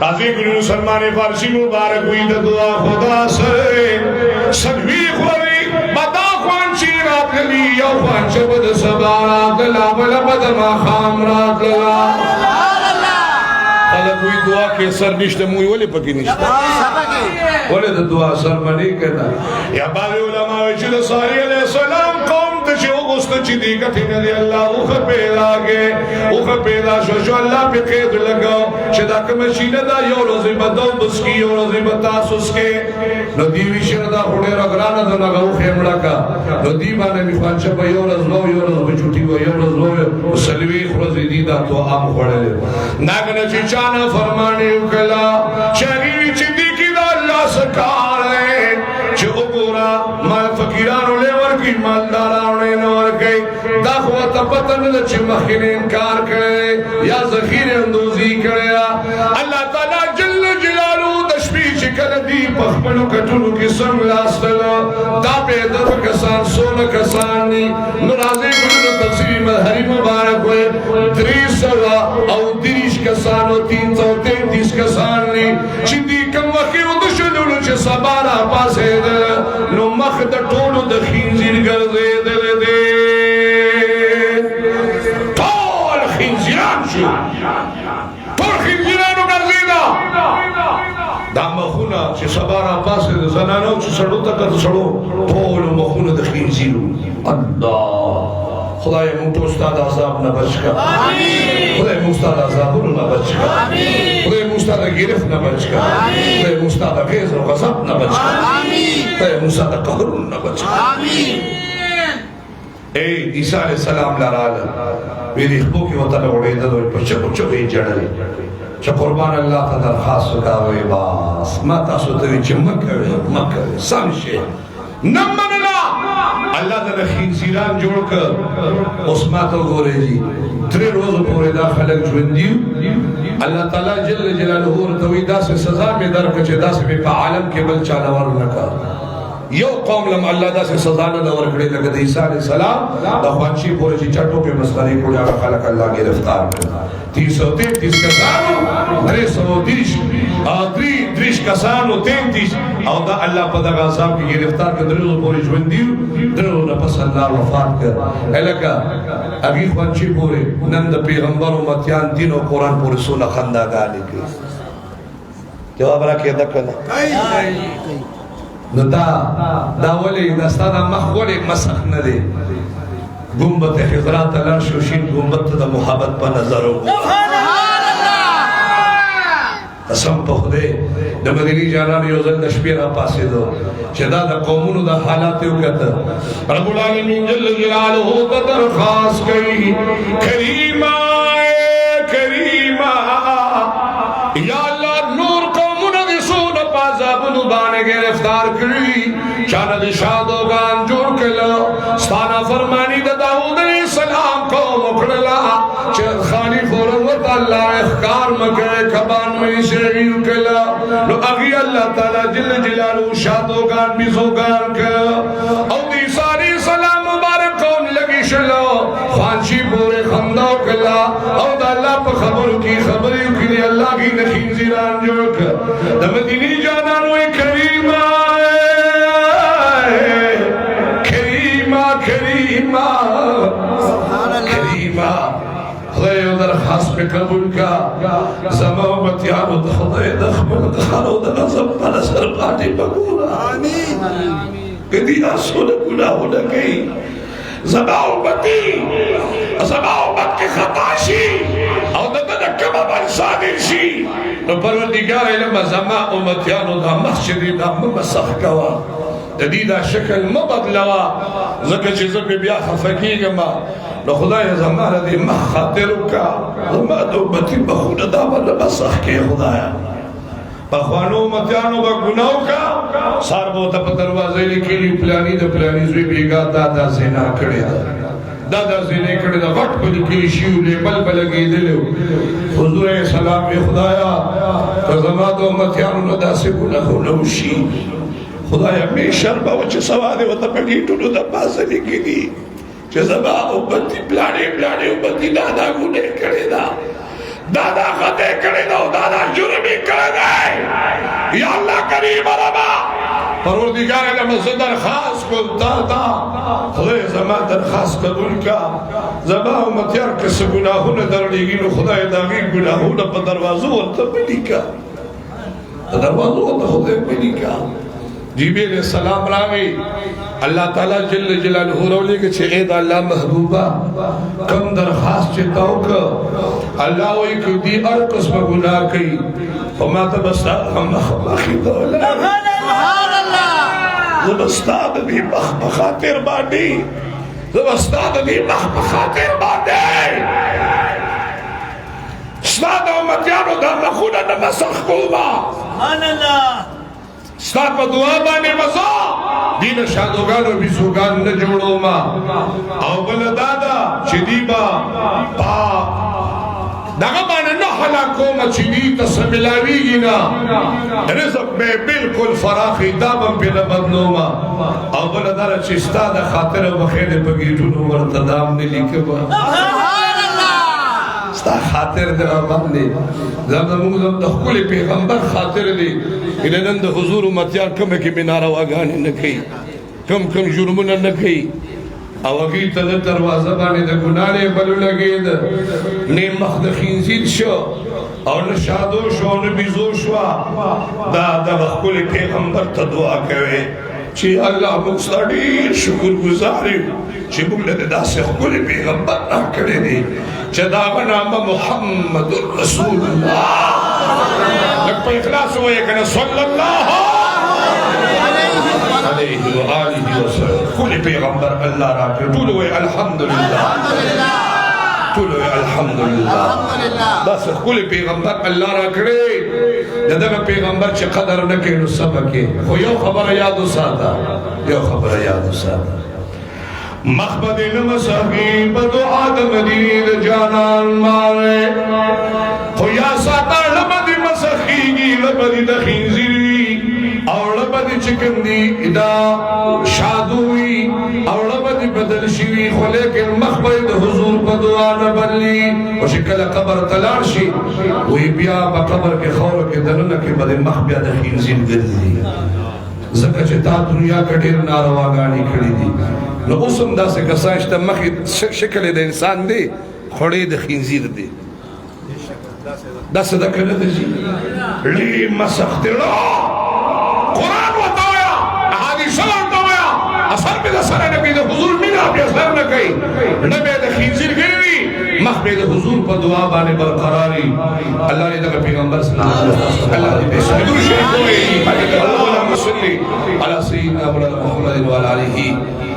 راضی گلو سلمان فارسی مبارک ہوئی دعا خدا سے سنوی خوری بدا خوانچی رات لی یو خوانچ بد سبا رات لا بلا بد ما خام رات لا خلق ہوئی دعا کے سر نشتے موئی ولی پکی نشتے ولی دعا سر منی کہنا یا بعض علماء وچھل صالح علیہ السلام قوم تشو غست چی دی کتن دی اللہ اوخ پیدا گے اوخ پیدا شو اللہ پہ قید لگاو شدا کمشین دا یو روزی بدو بسکی یو روزی بتاسوس کے نو دیوی شردا خوڑے رگرانا دا نگا اوخ امڑا نو دیوانے میخوان چپا یو رزلو یو رزلو بچوٹی و یو رزلو سلوی خرزی دیدہ تو آم خوڑے لے ناگنا چی چانا فرمانی اکلا شہری چی دی کی دا اللہ سکار ہے چی اگورا مال فقیرانو لے ورکی مالدارانو نور گئی داخوات پتن لچ مخین انکار کرے یا ذخیر اندوزی کرے اللہ تعالیٰ جل جلالو دشپی چکل دی پخبلو کٹولو کی سنگ لاستلو دا پیدر کسان سول کسان نی نرازی گلو تفسیر مدھری مبارک ہوئے 300 او 30 کسان و 333 کسان نی چندی کم وقی و دشلولو چه سبارا پاسے دل نو مخد ٹولو دخینزیر گرزے دل دے طول خینزیران شو طول خینزیرانو گرزینا دا مخونا چه سبارا پاسے دل زنانو چه سڑو تکر سڑو طول مخونا دخینزیرو اللہ خدای موٹو استاد عذاب نہ بچ کا خدای مستاد عذاب نہ بچ کا خدای مستاد گرفت نہ بچ کا خدای مستاد غیظ و غضب نہ بچ کا خدای مستاد قہر نہ بچ کا اے عیسیٰ علیہ السلام لرالا میری خبو کی وطن اڑیدہ دو پچھو چوئی جڑے چا قربان اللہ تا درخواست کاوے باس ما تاسو توی چا مکہ سامشے نمن اللہ دا خینزیران جوڑ کر اسماتو گورے جی 3 روز پورے دا خلق جوندیو اللہ تعالیٰ جل جلالہ رتوی دا سے سزا میں در کچے دا سے بے پا عالم کے بل چانوار نکا یو قوم لما اللہ دا سے سزا نہ دور کھڑے لگا عیسیٰ علیہ السلام دا خوانچی پورے جی چٹوں پہ مسخری کو جارا خلق اللہ کی رفتار میں 333 کسانو 330 کسانو 33 او دا اللہ پا دا صاحب کی گرفتار کے درلو پوری جوندیو درلو نفس اللہ وفات کر ایلکا اگی خوانچی پورے نند پیغمبر و متیان دین و قرآن پورے سولہ خندہ گالی کی جواب رکھے دکھنا نو دا ولی دستا دا مخ ولی مسخ ندے گمبت حضرات اللہ شوشین گمبت دا محبت پا نظر ہو قسم پا خودے دا مدینی جانان یوزن دشپیرہ پاسے دو چدا دا قومونو دا حالاتیو کتا رب العالمین جل جلالہ دا درخواست کئی کریمہ کریمہ یا اللہ نور قومونو دی سون پازابنو بانے گرفتار کری چاند شادوگان جوڑ کلو ستانا فرمانی دا داود علیہ السلام کو مکڑلا چند خانی فورت اللہ اخکار مکرے کبان میں شہیر کلا نو اگی اللہ تعالی جل جلالو شادوگان بیزوگان کلا او دی ساری سلام مبارک کون لگی شلو خانشی پورے خمدو کلا او دا اللہ پا خبر کی خبری کی اللہ کی نخین زیران جوڑ کلا دا مدینی جانانو کریمہ کریمہ کریمہ خدای و درخواست پہ قبول کا زمان و بطیان و خدای دخمل دخانو دا نظم پانا سرقاتی بگورا کدی آسول گناہ لگئی زمان و بطی زمان و بط کے خطاشی او دا دنکم عمل صادر شی نو پروردگار علم زمان و بطیان دا مخشدی دا ممسخ کوا جدیدہ شکل مبدلوا زکر چیزر پہ بیا خفکی گما نو خدای زمان دی مخ خاطرو کا زمان دو بطی بخون دامن مسخ کے خدایا بخوانو متیانو کا گناہو کا سار بوتا پا دروازے لکی لی پلانی دا پلانی زوی بیگا دادا زینا کڑی دا دادا زینے کڑی دا وقت پا لکی شیو لے بل بلگی دلو حضور سلام خدایا زمان دو متیانو دا سے گناہو نوشی خدایا میں شربا وچے سوانے و تپلیٹو نو دا بازا لکی دی چه زبا امتی پلانے امتی دادا گنے کرے دا دادا خطے کرے دو دادا جرمی کرے دے یا اللہ کریم ربا پروردگار علم سے درخواست کو دادا خدای زمان درخواست قبول کا زمان امتیار کس گناہوں نے در لیگین خدای داگی گناہوں نے پا دروازو ورطا پلی کا دروازو ورطا خدای پلی کا جیبی علیہ السلام راوی اللہ تعالیٰ جل جلالہ رولی کے چھے اید اللہ محبوبہ کم درخواست چھتاو کا اللہ وی کو دی ارکس میں گناہ کی فما تبستا ہم مخبخی دولا زبستاد دی مخبخاتر باندی زبستاد دی مخبخاتر باندی سناد امتیانو دا مخونا نمسخ کوما سبحان اللہ ستاد پا دعا بانے مزا دین شادوگان و بیزوگان نجوڑو ما او بلدادا چدیبا پا نغبانا نحلا کوما چدی تسملاوی گینا رزق میں بالکل فراخی دابم پی نبدنو ما او بلدادا چستاد خاطر بخیر پگیٹونو مرتدام نلی کبا ستا خاطر در آبادنے زمدمون دخول پیغمبر خاطر دی انہاں دا حضور امتیان کم ہے کہ منارہ واگانے نکی کم جرمنا نکی اوگی تا دروازہ بانے دا گنانے بلو لگے دا نیم مخد خینزیر شو اور نشادو شو اور نبیزو شو دا دخول پیغمبر تا دعا کوئے چی اللہ مقصدی شکر گزاری چی بولد دا سے خول پیغمبر نہ کرے دی چی داغ نام محمد رسول اللہ لگ پہ اخلاص ہوئے کہ صلی اللہ علیہ وآلہ وسلم خول پیغمبر اللہ را کرے طول ہوئے الحمدللہ طول ہوئے الحمدللہ بس خول پیغمبر اللہ را کرے جدہ پیغمبر چی قدر نکے نو سبکے خو یو خبر یادو ساتا یو خبر یادو ساتا مخبد نمساقی بدو آدم دید جانان مارے خو یا ساتا لبد مسخی گی لبد دخینزیری اور لبد چکن دی دا شادوی اور لبد بدل شوی خو لیکن مخبد حضور بدعا نبلی و شکل قبر تلاشی وی بیا با قبر کے خور کے دلنہ کے بد مخبد دخینزیر گردی زکر چتا دنیا کا دیر نارواگانی کھڑی دی نو اسم دا سے کسانشتا مخی شکل دا انسان دے خوڑی دا خینزیر دے دا صدقہ لدے جی لی مسخت رو قرآن وطاویا احادیث وطاویا اثر پہ دا سر نبی دا حضور مینا پہ اثر نہ کئی نبی دا خینزیر گرنی مخبید حضور پا دعا بانے برقراری اللہ نے دا پیغمبر صلی اللہ علیہ وسلم اللہ نے پیش حضور شریف ہوئی اللہم صلی علی سیدنا مولانا محمد وعلیہ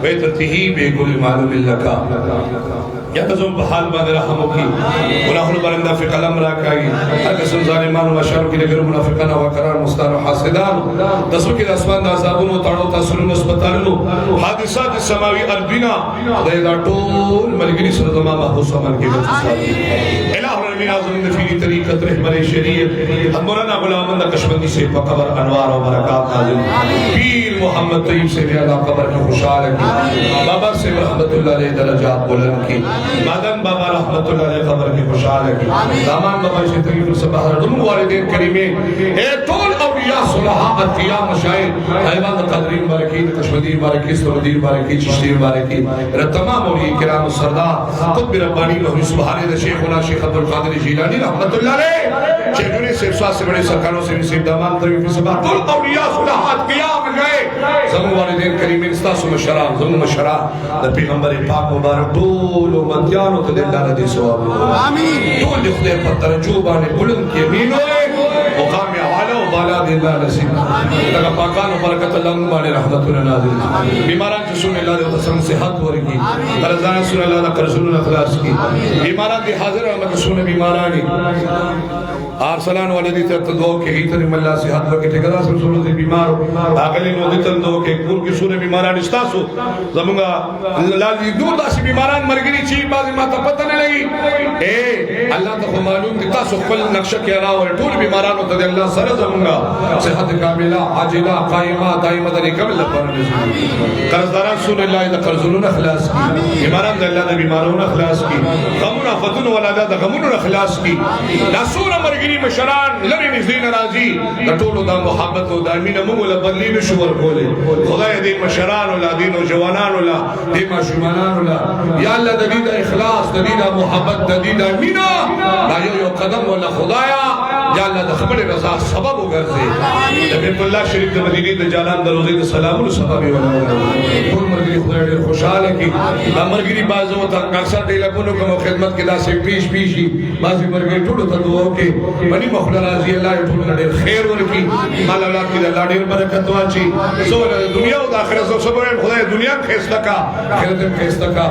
ویترتہی بے گل معلوم اللہ کا یا تزم بحال باد رحمو کی گناہ برندہ فی قلم راکائی ہر قسم ظالمان و شر کی لگر منافقان و قرار مستار و حاسدان دسو کی دسوان دا عذابون و تاڑو تاثرون اسپتالنو حادثات سماوی اربینا دیدہ ٹول ملگری سرزمہ محبوس و من کی بچساتی الہ العالمین آزمین نفیدی طریقت رحمر شریف مولانا غلامند کشمندی سے قبر انوار و برکات نازل پیر محمد طیب سے بھی اللہ قبر کی خوشحال کی بابا سے رحمت اللہ علیہ درجات بلند کی مادم بابا رحمت اللہ علیہ قبر کی خوشحال کی دامان بابا سے تقریب الصباح دم والدین کریمین اے طول اولیاء صلحاء اتقیاء مشاہد حیوان قدرین بارکی کشمندی بارکی سرودین بارکی چشتین بارکی تمام اولیاء کرام و سردار قطب ربانی لہوی سبحانی دا شیخنا شیخ عبدالقادر جیلانی رحمت اللہ علیہ شیخونے سے افساد سے بڑے سرکاروں سے نصیب دامان تقریب الصباح طول اولیاء صلحاء اتقیاء مشاہد زمو والدین کریمین استاسو مشرام زمو مشرام دا پیغمبر پاک مبارک طول امتیانو تا دل لانا دی سواب آمین طول دی خدای پر ترجوبانے بلند کی امین ہوئے مقام عوالا و بالا دی اللہ نصیب لگا پاکان و برکت اللہ مبانے رحمت اللہ نازل بیماران کی سن اللہ دی تسلم صحت ورگی قرزان سن اللہ دا قرزون اخلاص کی بیماران دی حاضر ہے ہمیں سن بیمارانی ارسلان ولدی ته دعا کې هیته الله صحت ورکړي ټیکدا سره سره دي بیمار اغلی نو دي ته دعا کې کور کې سونه بیماران استاسو زمونږه لالي دور داسې بیماران مرګري چې بعض ما ته پته نه لګي اے الله ته معلوم دي تاسو خپل نقشه کې راوړ ټول بیمارانو ته الله سره زمونږه صحت کامله عاجله قائمه دائمه د کمل لپاره قرضداران سونه الله د قرضونو اخلاص کی بیماران د الله د بیمارونو اخلاص کی غمونه فتون ولاده د غمونو اخلاص کی دا سونه مرګري مشران لری نږدې ناراضي د ټولو د محبت او د امینه موږ له بدلی نشو ورکولې خدای دې مشران او لادین او جوانان او دې ماشومان او یا الله د دې د اخلاص د دې د محبت د دې د امینه دا یو قدم ولا خدایا یا الله د خبر رضا سبب وګرځي د بیت الله شریف د مدینه د جلال د روزي د سلامونو سبب ولا ټول مرګري خدای ډېر خوشاله کی دا مرګري بازو ته اکثر دې لګونو کوم خدمت کې دا سي پیشي بازي مرګري ټول ته دعا کې بني مخلص رضی الله ټول ډېر خیر ورکی مال اولاد کې الله ډېر برکت واچي زور دنیا او د آخرت سبب خدای دنیا خېستا کا آخرت خېستا کا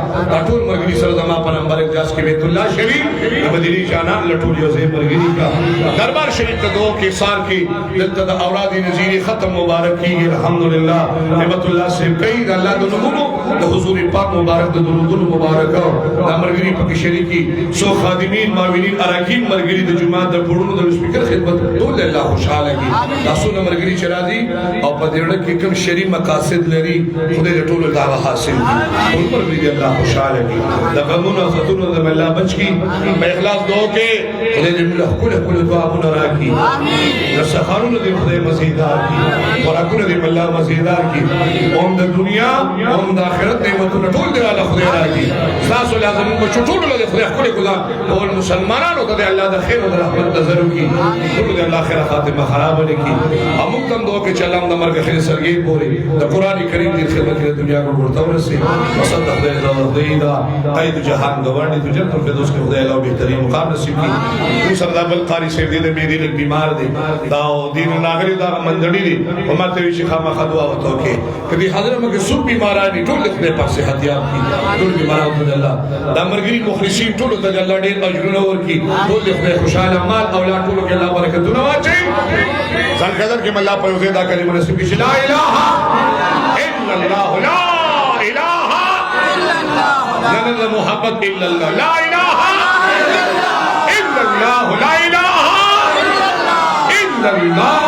ټول مرګري سره زما په نمبر اجازه کې بیت الله شریف د مدینه جانان لټول یو ځای مرګري کا دربار شریف ته دعا کې سار کې دلته د اولاد نذیر ختم مبارک کیږي الحمدلله نعمت الله سے کئی د الله د نمونو د حضور پاک مبارک د درود مبارک د مرګري په شریکی سو خادمین معاونین اراکین مرګري د جمعه د پړونو د سپیکر خدمت ټول الله خوشاله کی تاسو نه مرګري چرادي او په دې ډول کې کوم شری مقاصد لري خدای د ټول دعوا حاصل کی ټول مرګري الله خوشاله کی د غمونو فتونو د الله بچ کی په اخلاص دعا کې خدای دې موږ کله دعاونه راکړي امين د سفرونو دې خدای مزیدار کی ورکونه دې الله مزیدار کی اوم د دنیا اوم د آخرت نعمتونو ټول دې الله خدای راکړي تاسو لازم کو ټول له خدای خپل خدا ټول مسلمانانو ته الله د خیر او د رحمت نظر کی ټول دې الله خیر خاتمه خراب نه کی امو تم دعا کې چلام د مرګ خیر سرګي پوری د قران کریم دې خدمت د دنیا کو ورته ورسي وصدق دې دا قید جهان گواندی تو جنت الفردوس کې خدای الله بهترین مقام نصیب کی سردار بل قاری صاحب دې مې دې بیمار دي دا دین ناغری دا منځړي دي او ماته وی شي خامہ خدوا وته کې کدي حاضر مګه سو بیمارانی ټول دې په صحت یاب کی ټول بیمارانو ته الله دا مرګري مخلصین ټول ته الله ډېر اجرونه ورکي ټول دې خوشاله مال اولاد ټول کې الله برکتونه واچي ځان قدر کې الله په یوه دا کلمه نصیب شي لا اله الا الله لا اله الا الله لا محبت الا الله لا اله الا الله لا اله الا الله